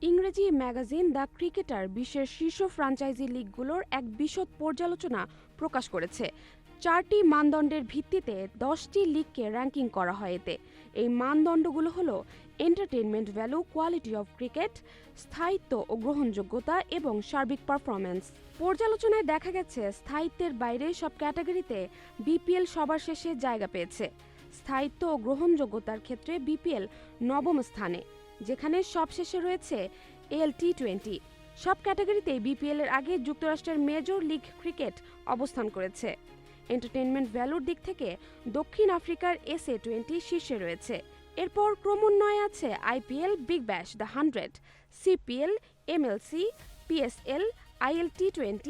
ইংরেজি magazine the cricketer বিশ্বের শীর্ষ ফ্র্যাঞ্চাইজি লিগগুলোর এক বিশদ পর্যালোচনা প্রকাশ করেছে। 4টি মানদণ্ডের ভিত্তিতে 10টি লিগকে র্যাঙ্কিং করা হয় এতে। এই মানদণ্ডগুলো হলো entertainment value, quality of cricket, স্থায়িত্ব ও গ্রহণযোগ্যতা এবং সার্বিক পারফরম্যান্স। পর্যালোচনায় দেখা গেছে স্থায়িত্বের বাইরে সব ক্যাটাগরিতে বিপিএল সবার শেষে জায়গা পেয়েছে। স্থায়িত্ব ও গ্রহণযোগ্যতার ক্ষেত্রে বিপিএল নবম স্থানে, যেখানে সবশেষে রয়েছে টি20। সব ক্যাটাগরিতেই বিপিএল এর আগে যুক্তরাষ্ট্রের মেজর লিগ ক্রিকেট অবস্থান করেছে। এন্টারটেইনমেন্ট ভ্যালুর দিক থেকে দক্ষিণ আফ্রিকার SA20 শীর্ষে রয়েছে। এরপর ক্রমান্বয়ে আছে IPL, Big Bash, the 100, CPL, MLC, PSL, ILT20,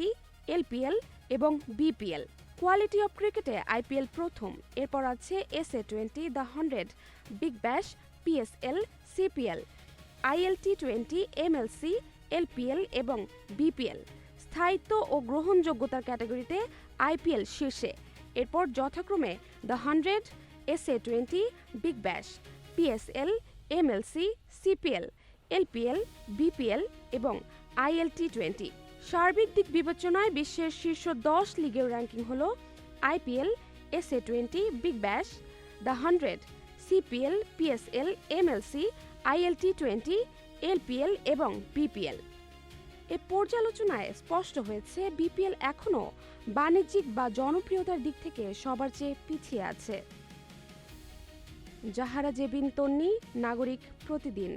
LPL এবং বিপিএল। কোয়ালিটি অফ ক্রিকেটে আইপিএল প্রথম, এরপর আছে SA20, the 100, Big Bash, PSL, CPL, ILT20, MLC, LPL এবং বিপিএল। স্থায়িত্ব ও গ্রহণযোগ্যতার ক্যাটাগরিতে আইপিএল শীর্ষে, এরপর যথাক্রমে the 100, SA20, Big Bash, PSL, MLC, CPL, LPL, BPL এবং ILT20। সার্বিক দিক বিবেচনায় বিশ্বের শীর্ষ 10 লিগের র্যাঙ্কিং হল IPL, SA20, Big Bash, the 100, CPL, PSL, MLC, ILT20, LPL এবং বিপিএল। এ পর্যালোচনায় স্পষ্ট হয়েছে বিপিএল এখনও বাণিজ্যিক বা জনপ্রিয়তার দিক থেকে সবার চেয়ে পিছিয়ে আছে। জাহারা জেবিন তন্নি, নাগরিক প্রতিদিন।